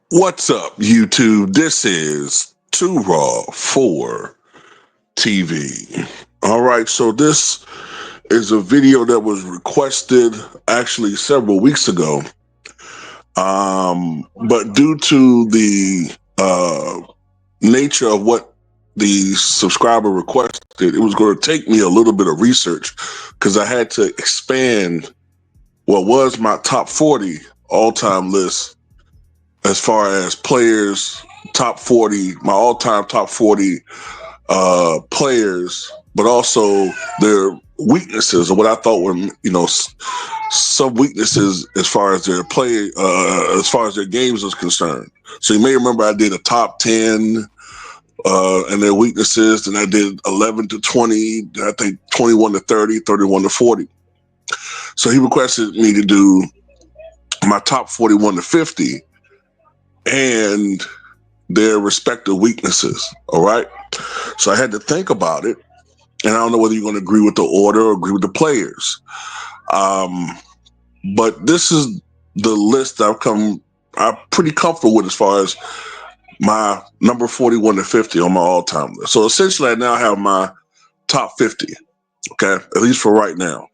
What's up, YouTube? This is Too Raw for TV. All right, so this is a video that was requested actually several weeks ago. But due to the nature of what the subscriber requested, it was going to take me a little bit of research because I had to expand what was my top 40 all-time list as far as players, top 40, my all-time top 40 players, but also their weaknesses or what I thought were, some weaknesses as far as their play, as far as their games was concerned. So you may remember I did a top 10 and their weaknesses, and I did 11 to 20, I think 21 to 30, 31 to 40. So he requested me to do my top 41 to 50 and their respective weaknesses. All right. So I had to think about it. And I don't know whether you're going to agree with the order or agree with the players. But this is the list I'm pretty comfortable with as far as my number 41 to 50 on my all-time list. So essentially I now have my top 50. Okay. At least for right now.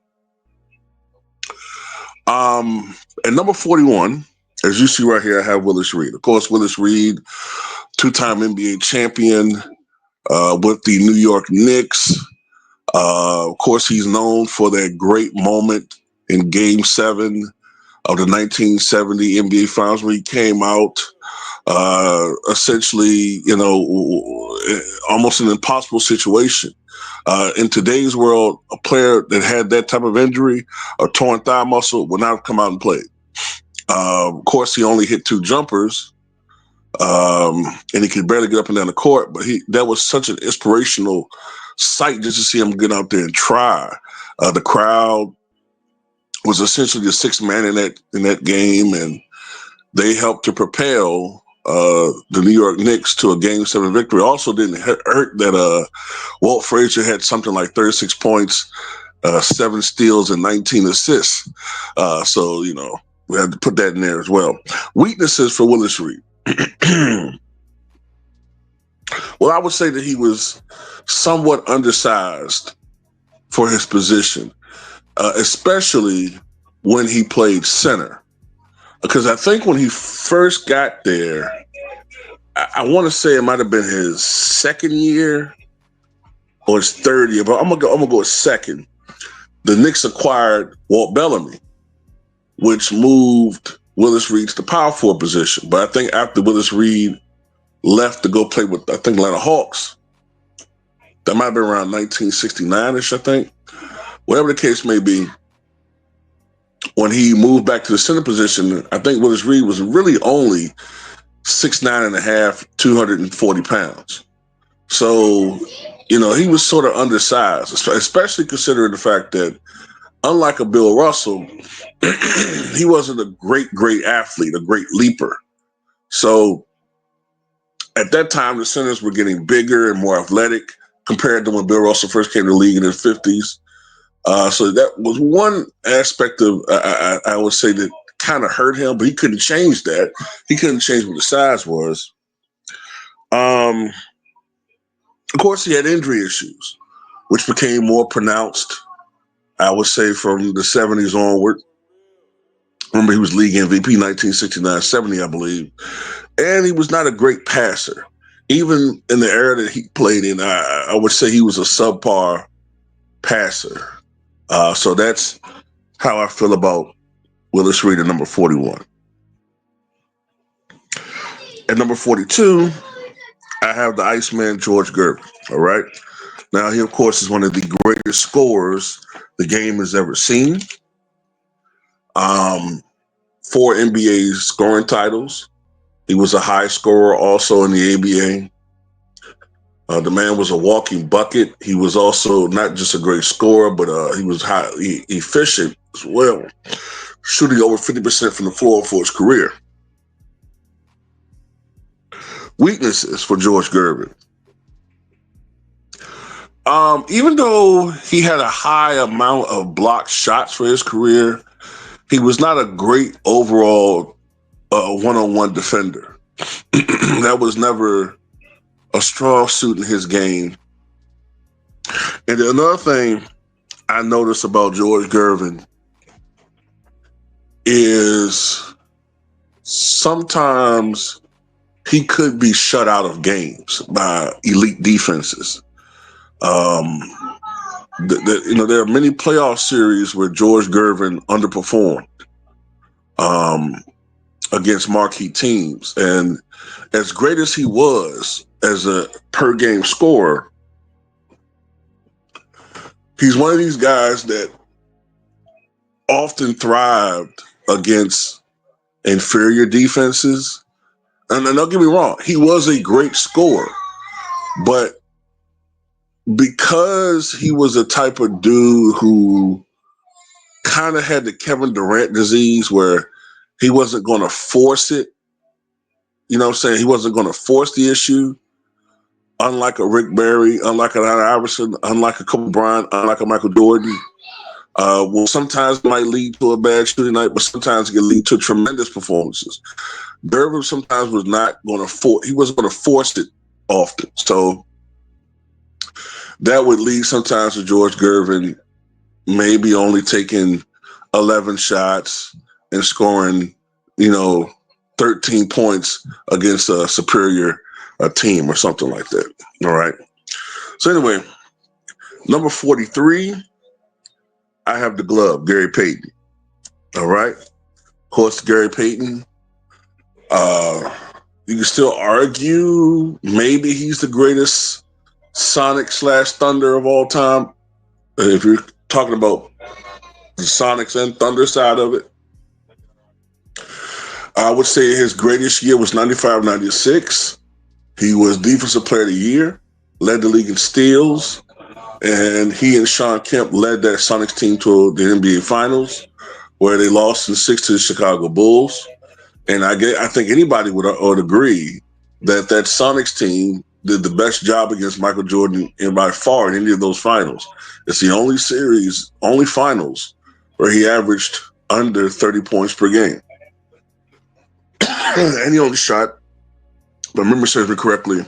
At number 41, as you see right here, I have Willis Reed. Of course, Willis Reed, two-time NBA champion with the New York Knicks. Of course, he's known for that great moment in Game 7 of the 1970 NBA Finals where he came out essentially, almost an impossible situation. In today's world, a player that had that type of injury, a torn thigh muscle, would not have come out and played. Of course, he only hit 2 jumpers, and he could barely get up and down the court. But that was such an inspirational sight just to see him get out there and try. The crowd was essentially the 6th man in that game, and they helped to propel the New York Knicks to a Game 7 victory. Also didn't hurt that Walt Frazier had something like 36 points, 7 steals, and 19 assists. So, we had to put that in there as well. Weaknesses for Willis Reed. Well, I would say that he was somewhat undersized for his position, especially when he played center. Because I think when he first got there, I want to say it might have been his second year or his third year, but I'm gonna go with second. The Knicks acquired Walt Bellamy, which moved Willis Reed to the power forward position. But I think after Willis Reed left to go play with, I think, Atlanta Hawks, that might have been around 1969-ish, I think. Whatever the case may be, when he moved back to the center position, I think Willis Reed was really only 6'9.5", 240 pounds. So, he was sort of undersized, especially considering the fact that, unlike a Bill Russell, he wasn't a great athlete, a great leaper. So at that time, the centers were getting bigger and more athletic compared to when Bill Russell first came to the league in his 50s. So that was one aspect of, I would say, that kind of hurt him, but he couldn't change that. He couldn't change what the size was. Of course, he had injury issues, which became more pronounced, I would say, from the 70s onward. Remember, he was league MVP 1969-70, I believe. And he was not a great passer. Even in the era that he played in, I would say he was a subpar passer. So that's how I feel about Willis Reed at number 41. At number 42, I have the Iceman, George Gervin. All right. Now, he, of course, is one of the greatest scorers the game has ever seen. 4 NBA scoring titles. He was a high scorer also in the ABA. The man was a walking bucket. He was also not just a great scorer, but he was highly efficient as well, shooting over 50% from the floor for his career. Weaknesses for George Gervin. Even though he had a high amount of blocked shots for his career, he was not a great overall one-on-one defender. That was never a strong suit in his game. And another thing I noticed about George Gervin is sometimes he could be shut out of games by elite defenses. Um, there are many playoff series where George Gervin underperformed against marquee teams, and as great as he was as a per game scorer, he's one of these guys that often thrived against inferior defenses. And don't get me wrong, he was a great scorer, but because he was a type of dude who kind of had the Kevin Durant disease where he wasn't going to force it, you know what I'm saying? He wasn't going to force the issue, unlike a Rick Barry, unlike an Allen Iverson, unlike a Kobe Bryant, unlike a Michael Jordan. Well, sometimes it might lead to a bad shooting night, but sometimes it can lead to tremendous performances. Gervin sometimes was not going to he wasn't going to force it often. So that would lead sometimes to George Gervin maybe only taking 11 shots and scoring, 13 points against a superior team or something like that. All right. So anyway, number 43, I have the glove, Gary Payton. All right. Of course, Gary Payton, you can still argue maybe he's the greatest Sonic/Thunder of all time. If you're talking about the Sonics and Thunder side of it, I would say his greatest year was 95-96. He was Defensive Player of the Year, led the league in steals, and he and Shawn Kemp led that Sonics team to the NBA Finals, where they lost in 6 to the Chicago Bulls. And I think anybody would agree that Sonics team did the best job against Michael Jordan in by far in any of those finals. It's the only finals where he averaged under 30 points per game. And he only shot, if I remember serves me correctly,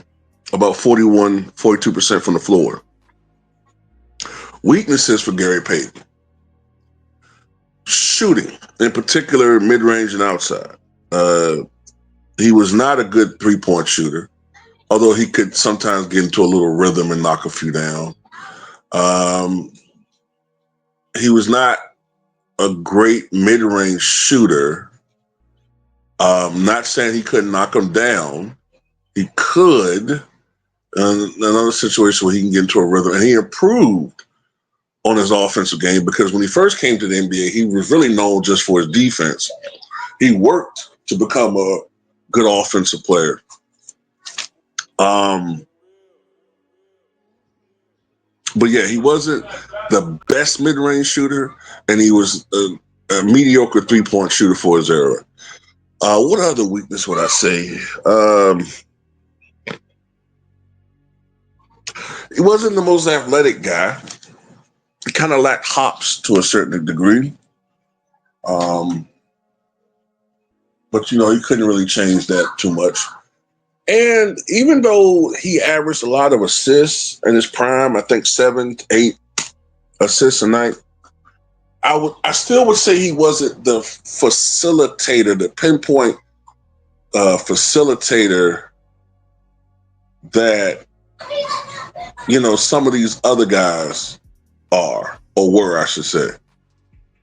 about 42% from the floor. Weaknesses for Gary Payton. Shooting, in particular, mid-range and outside. He was not a good three-point shooter, although he could sometimes get into a little rhythm and knock a few down. He was not a great mid-range shooter. Not saying he couldn't knock them down. He could. Another situation where he can get into a rhythm. And he improved on his offensive game because when he first came to the NBA, he was really known just for his defense. He worked to become a good offensive player. But yeah, he wasn't the best mid-range shooter, and he was a mediocre three-point shooter for his era. What other weakness would I say? He wasn't the most athletic guy. He kind of lacked hops to a certain degree. But, he couldn't really change that too much. And even though he averaged a lot of assists in his prime, I think 7 to 8 assists a night, I still would say he wasn't the facilitator, the pinpoint facilitator that, some of these other guys are, or were, I should say.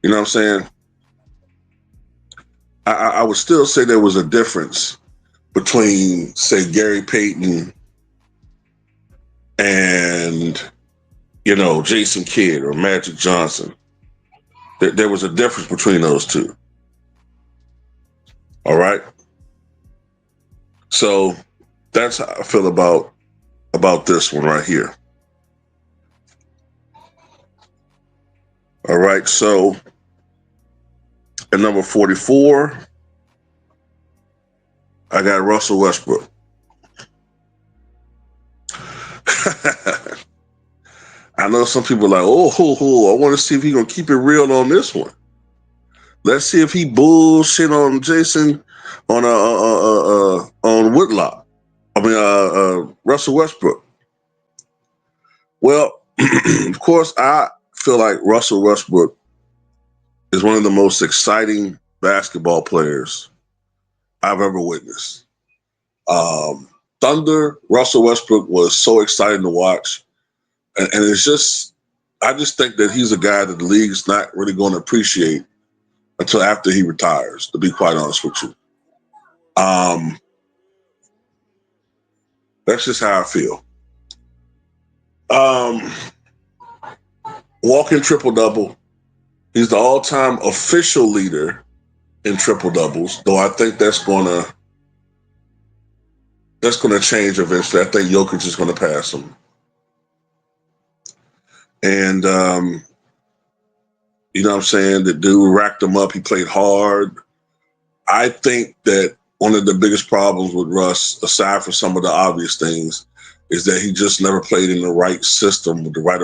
You know what I'm saying? I would still say there was a difference between, say, Gary Payton and, Jason Kidd or Magic Johnson. There was a difference between those two. All right? So that's how I feel about this one right here. All right, so at number 44, I got Russell Westbrook. I know some people are like, I want to see if he's going to keep it real on this one. Let's see if he bullshit on Jason on Whitlock. I mean Russell Westbrook. Well, of course, I feel like Russell Westbrook is one of the most exciting basketball players I've ever witnessed. Thunder, Russell Westbrook was so exciting to watch. And it's just, I just think that he's a guy that the league's not really going to appreciate until after he retires, to be quite honest with you. That's just how I feel. Walking triple double. He's the all-time official leader in triple doubles, though I think that's gonna change eventually. I think Jokic is gonna pass him. And you know what I'm saying? The dude racked him up. He played hard. I think that one of the biggest problems with Russ, aside from some of the obvious things, is that he just never played in the right system with the right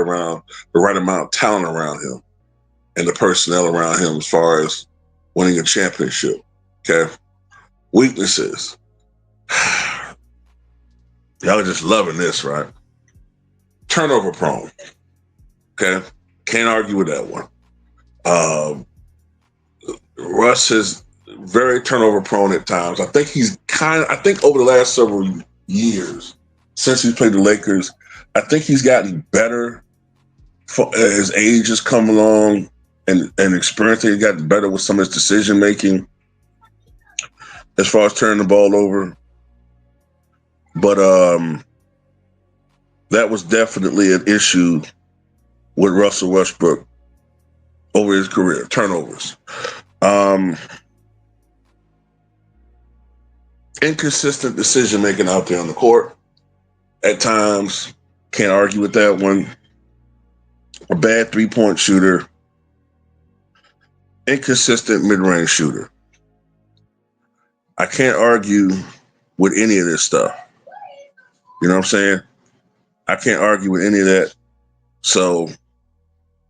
amount of talent around him and the personnel around him as far as winning a championship. Okay. Weaknesses. Y'all are just loving this, right? Turnover prone. Okay. Can't argue with that one. Russ is very turnover prone at times. I think over the last several years, since he's played the Lakers, I think he's gotten better as age has come along and experience. He's gotten better with some of his decision making as far as turning the ball over. But that was definitely an issue with Russell Westbrook over his career, turnovers. Inconsistent decision making out there on the court at times. Can't argue with that one. A bad 3-point shooter. Inconsistent mid-range shooter. I can't argue with any of this stuff. You know what I'm saying? I can't argue with any of that. So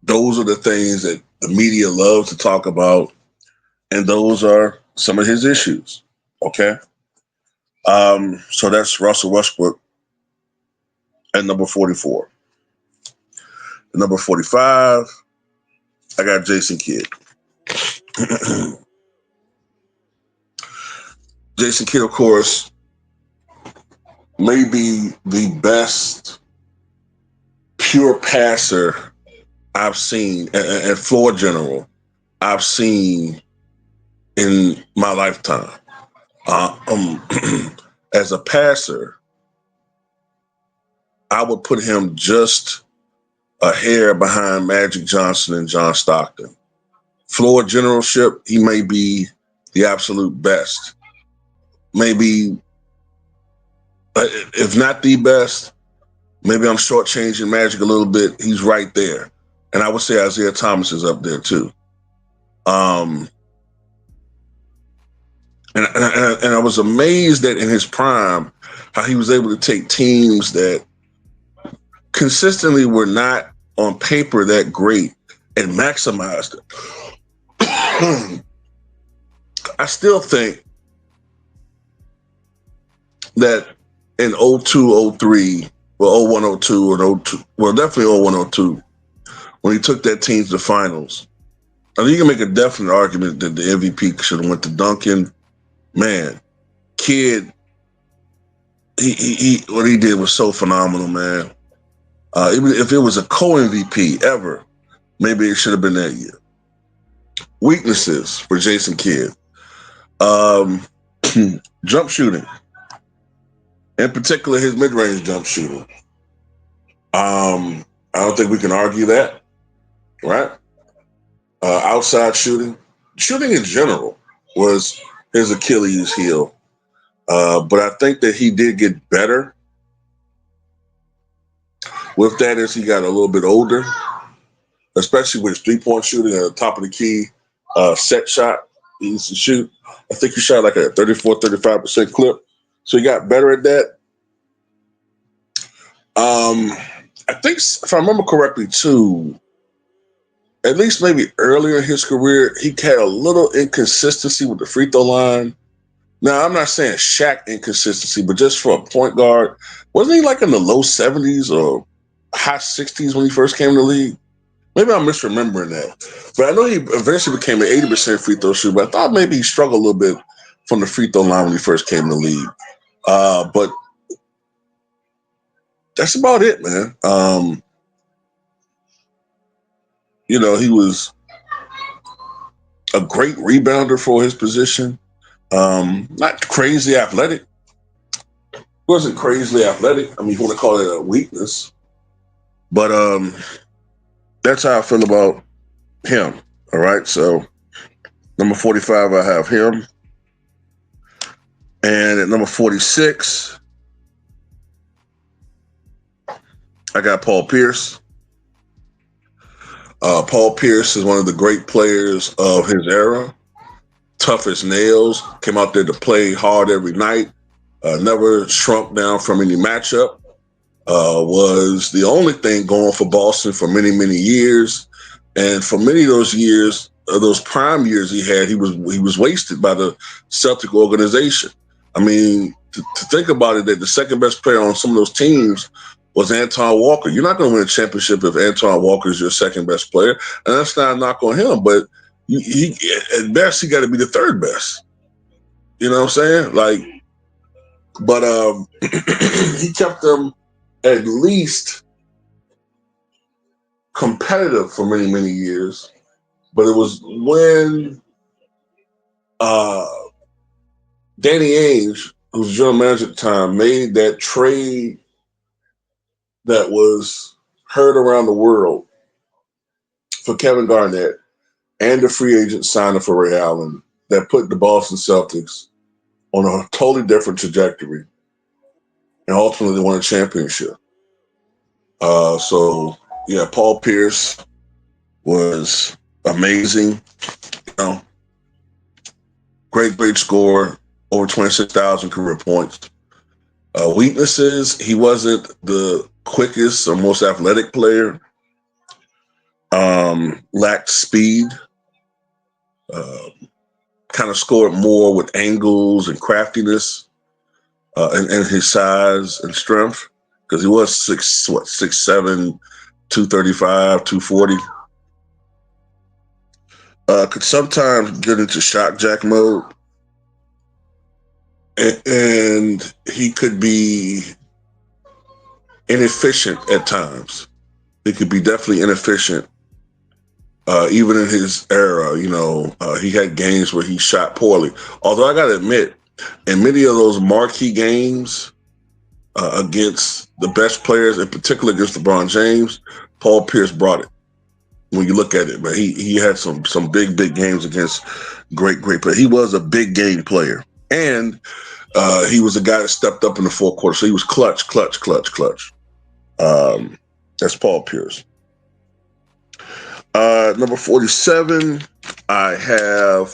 those are the things that the media loves to talk about, and those are some of his issues. Okay? So that's Russell Westbrook at number 44. At number 45, I got Jason Kidd. Jason Kidd, of course, may be the best pure passer I've seen, and floor general I've seen in my lifetime. As a passer, I would put him just a hair behind Magic Johnson and John Stockton. Floor generalship, he may be the absolute best. Maybe, if not the best, maybe I'm shortchanging Magic a little bit. He's right there. And I would say Isaiah Thomas is up there too. And I was amazed that in his prime, how he was able to take teams that consistently were not on paper that great and maximized it. I still think that in 02, 03, well, 01, 02, and 02, well, definitely 01, 02, when he took that team to the finals, I think you can make a definite argument that the MVP should have went to Duncan. Man, Kidd, he what he did was so phenomenal, man. Even if it was a co-MVP ever, maybe it should have been that year. Weaknesses for Jason Kidd. Jump shooting. In particular, his mid-range jump shooting. I don't think we can argue that, right? Outside shooting. Shooting in general was his Achilles heel. But I think that he did get better with that as he got a little bit older, especially with his 3-point shooting at the top of the key, set shot he used to shoot. I think he shot like a 34, 35% clip. So he got better at that. I think, if I remember correctly, too, at least maybe earlier in his career, he had a little inconsistency with the free throw line. Now, I'm not saying Shaq inconsistency, but just for a point guard, wasn't he like in the low 70s or high 60s when he first came to the league? Maybe I'm misremembering that. But I know he eventually became an 80% free throw shooter, but I thought maybe he struggled a little bit from the free throw line when he first came to the league. But that's about it, man. He was a great rebounder for his position. Not crazy athletic. Wasn't crazily athletic. I mean, you want to call it a weakness. But that's how I feel about him. All right. So number 45, I have him. And at number 46, I got Paul Pierce. Paul Pierce is one of the great players of his era. Tough as nails. Came out there to play hard every night. Never shrunk down from any matchup. Was the only thing going for Boston for many, many years. And for many of those years, those prime years he had, he was wasted by the Celtic organization. I mean, to think about it, that the second best player on some of those teams was Anton Walker. You're not going to win a championship if Anton Walker is your second best player, and that's not a knock on him. But at best, he got to be the third best. You know what I'm saying? But he kept them at least competitive for many, many years. But it was when Danny Ainge, who was general manager at the time, made that trade that was heard around the world for Kevin Garnett and the free agent signing for Ray Allen that put the Boston Celtics on a totally different trajectory and ultimately won a championship. Paul Pierce was amazing. Great scorer, over 26,000 career points. Weaknesses, he wasn't the quickest or most athletic player. Lacked speed. Kind of scored more with angles and craftiness and his size and strength, because he was 6'7", 235, 240. Could sometimes get into shock jack mode. And he could be inefficient at times. He could be definitely inefficient. Even in his era, he had games where he shot poorly. Although I got to admit, in many of those marquee games against the best players, in particular against LeBron James, Paul Pierce brought it. When you look at it, but he had some big games against great players. He was a big game player, and he was a guy that stepped up in the fourth quarter. So he was clutch. That's Paul Pierce. Number 47, I have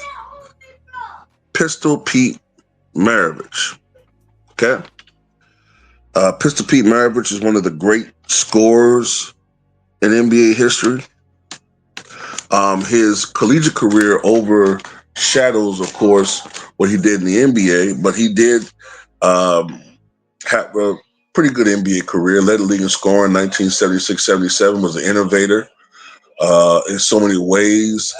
Pistol Pete Maravich. Okay. Pistol Pete Maravich is one of the great scorers in NBA history. His collegiate career overshadows, of course, what he did in the NBA, but he did have a pretty good NBA career. Led the league in scoring 1976-77, was an innovator in so many ways.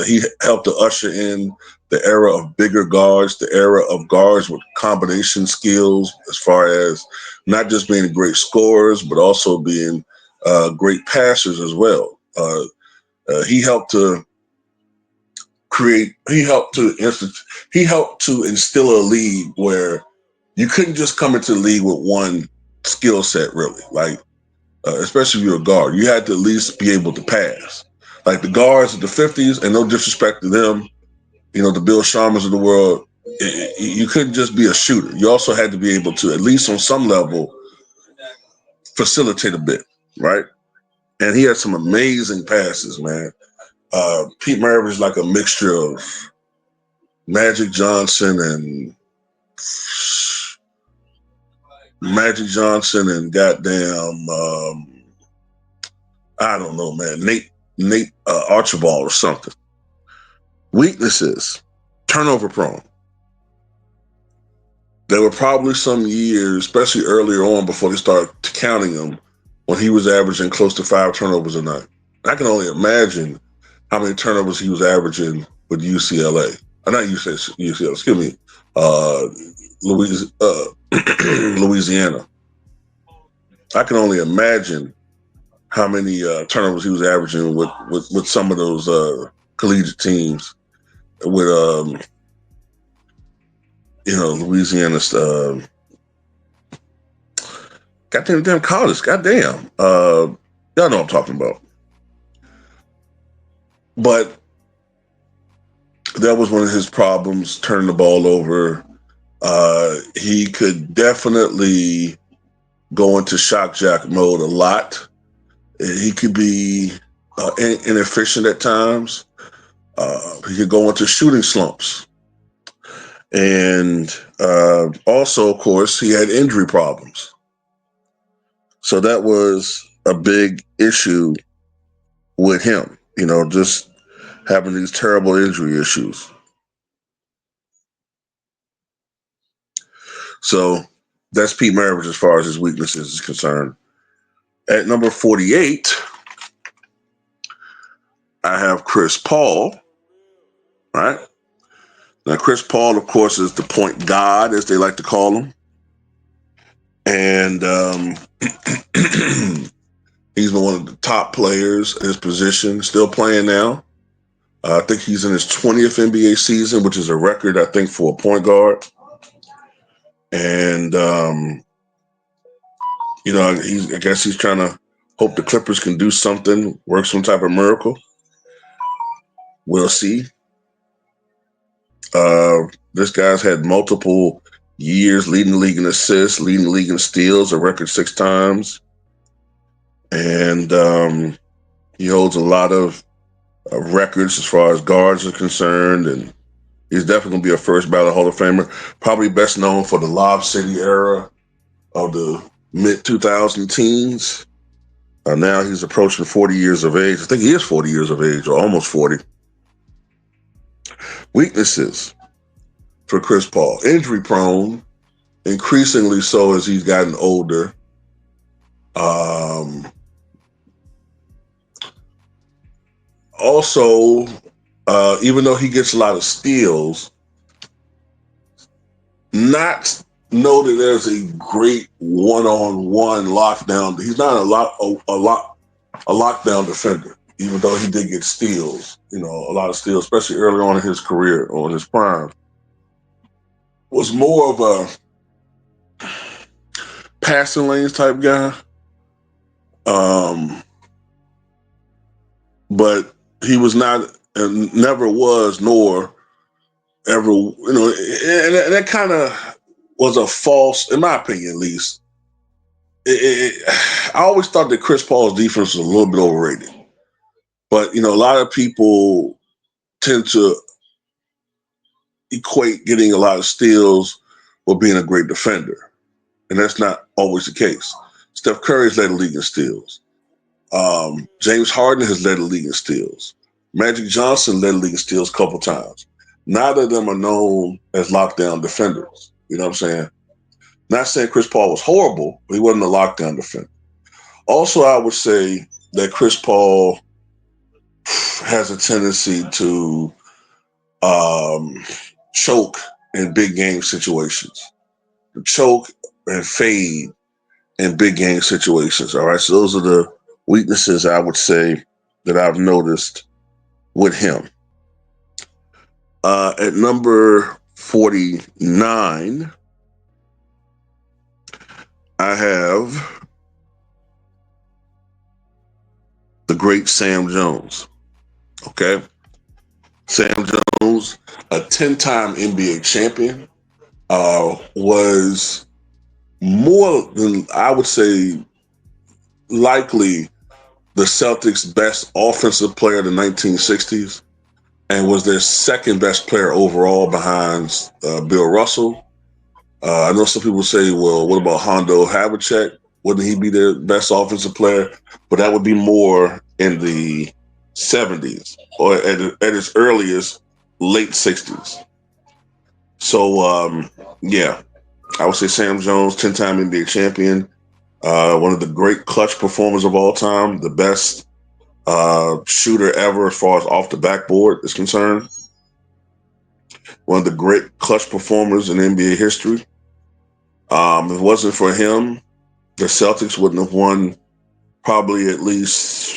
He helped to usher in the era of bigger guards, the era of guards with combination skills, as far as not just being great scorers, but also being great passers as well. He helped to instill a league where you couldn't just come into the league with one skill set, really. Especially if you're a guard, you had to at least be able to pass. Like the guards of the 50s, and no disrespect to them, the Bill Sharmans of the world, you couldn't just be a shooter. You also had to be able to, at least on some level, facilitate a bit, right? And he had some amazing passes, man. Pete Maravich is like a mixture of Magic Johnson and goddamn, I don't know, man. Nate Archibald or something. Weaknesses, turnover prone. There were probably some years, especially earlier on before they started counting him, when he was averaging close to 5 turnovers a night. I can only imagine how many turnovers he was averaging with UCLA. Not UCLA, excuse me, uh, Louisiana. I can only imagine how many turnovers he was averaging with some of those collegiate teams with Louisiana's goddamn college, goddamn. Y'all know what I'm talking about. But that was one of his problems, turning the ball over. He could definitely go into shock jack mode a lot. He could be inefficient at times. He could go into shooting slumps. And also, of course, he had injury problems. So that was a big issue with him, just having these terrible injury issues. So that's Pete Maravich as far as his weaknesses is concerned. At number 48, I have Chris Paul. Right? Now, Chris Paul, of course, is the point god, as they like to call him. And he's been one of the top players in his position, still playing now. I think he's in his 20th NBA season, which is a record, I think, for a point guard. And, I guess he's trying to hope the Clippers can do something, work some type of miracle. We'll see. This guy's had multiple years leading the league in assists, leading the league in steals, a record 6 times. And he holds a lot of records as far as guards are concerned. And he's definitely going to be a first ballot Hall of Famer. Probably best known for the Lob City era of the mid-2000 teens. Now he's approaching 40 years of age. I think he is 40 years of age, or almost 40. Weaknesses for Chris Paul: injury prone, increasingly so as he's gotten older. Also, even though he gets a lot of steals, not noted as a great one-on-one lockdown. He's not a lockdown defender, even though he did get steals. A lot of steals, especially early on in his career or in his prime. Was more of a passing lanes type guy. But he was not, and never was, nor ever, and that kind of was a false, in my opinion at least. I always thought that Chris Paul's defense was a little bit overrated. But, a lot of people tend to equate getting a lot of steals with being a great defender. And that's not always the case. Steph Curry has led the league in steals. James Harden has led the league in steals. Magic Johnson led the league in steals a couple times. Neither of them are known as lockdown defenders. You know what I'm saying? Not saying Chris Paul was horrible, but he wasn't a lockdown defender. Also, I would say that Chris Paul has a tendency to choke in big game situations. Choke and fade in big game situations. All right. So those are the weaknesses I would say that I've noticed with him. At number 49, I have the great Sam Jones. Okay. Sam Jones, a 10-time NBA champion, was more than, I would say, likely the Celtics' best offensive player of the 1960s, and was their second best player overall behind Bill Russell. I know some people say, well, what about Hondo Havlicek? Wouldn't he be their best offensive player? But that would be more in the '70s, or at its earliest, late '60s. So, yeah, I would say Sam Jones, 10-time NBA champion, one of the great clutch performers of all time, the best shooter ever as far as off the backboard is concerned. One of the great clutch performers in NBA history. If it wasn't for him, the Celtics wouldn't have won probably at least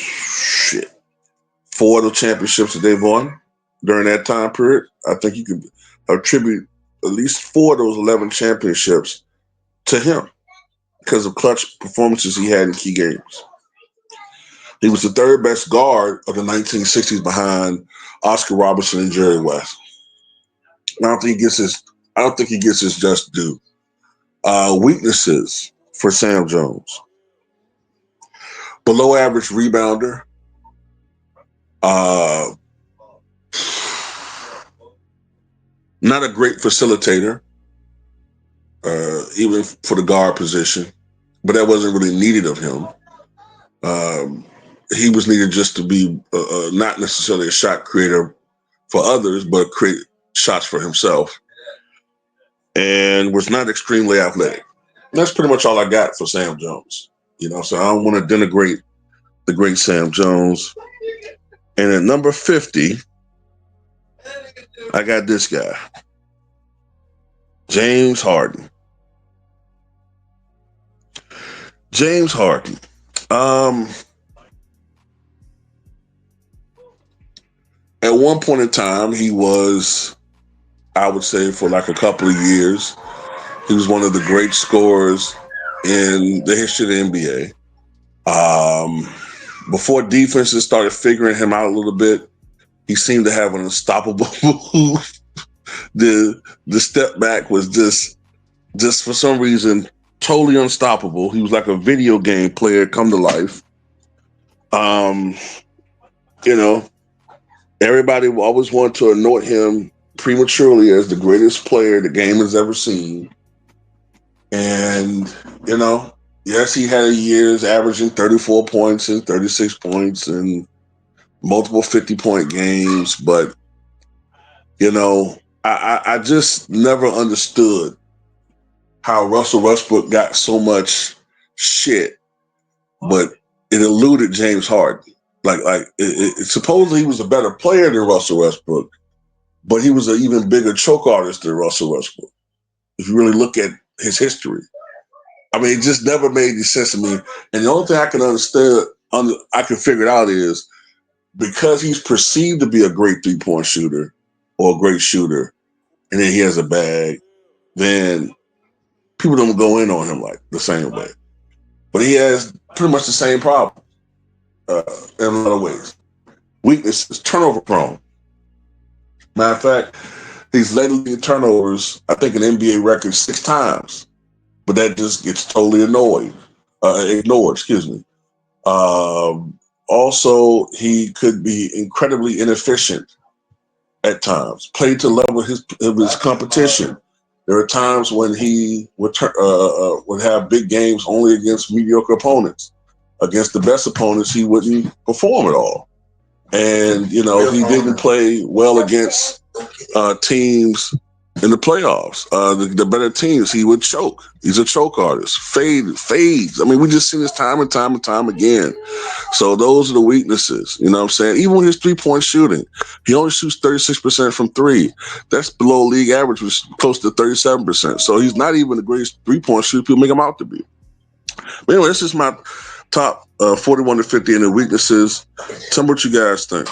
4 of the championships that they've won during that time period. I think you could attribute at least 4 of those 11 championships to him because of clutch performances he had in key games. He was the third best guard of the 1960s behind Oscar Robertson and Jerry West. I don't think he gets his just due. Weaknesses for Sam Jones: below average rebounder, not a great facilitator, even for the guard position, but that wasn't really needed of him. He was needed just to be not necessarily a shot creator for others, but create shots for himself, and was not extremely athletic. And that's pretty much all I got for Sam Jones. So I don't want to denigrate the great Sam Jones. And at number 50, I got this guy, James Harden. James Harden. At one point in time, he was, I would say, for like a couple of years, he was one of the great scorers in the history of the NBA. Before defenses started figuring him out a little bit, he seemed to have an unstoppable move. The step back was just for some reason totally unstoppable. He was like a video game player come to life. Everybody always wanted to anoint him prematurely as the greatest player the game has ever seen. And, yes, he had years averaging 34 points and 36 points and multiple 50-point games. But, I just never understood how Russell Westbrook got so much shit, but it eluded James Harden. Supposedly he was a better player than Russell Westbrook, but he was an even bigger choke artist than Russell Westbrook. If you really look at his history, I mean, it just never made any sense to me. And the only thing I can understand, I can figure it out is because he's perceived to be a great 3-point shooter or a great shooter, and then he has a bag, then people don't go in on him like the same way. But he has pretty much the same problem in a lot of ways. Weakness is turnover prone. Matter of fact, he's led the league in turnovers, I think, an NBA record 6 times. But that just gets totally ignored. Also, he could be incredibly inefficient at times, played to the level of his competition. There are times when he would have big games only against mediocre opponents. Against the best opponents, he wouldn't perform at all. And, he didn't play well against teams in the playoffs. The better teams, he would choke. He's a choke artist. Fades. I mean, we just see this time and time and time again. So those are the weaknesses. You know what I'm saying? Even with his 3-point shooting, he only shoots 36% from 3. That's below league average, which is close to 37%. So he's not even the greatest 3-point shooter people make him out to be. But anyway, this is my top 41 to 50 and the weaknesses. Tell me what you guys think.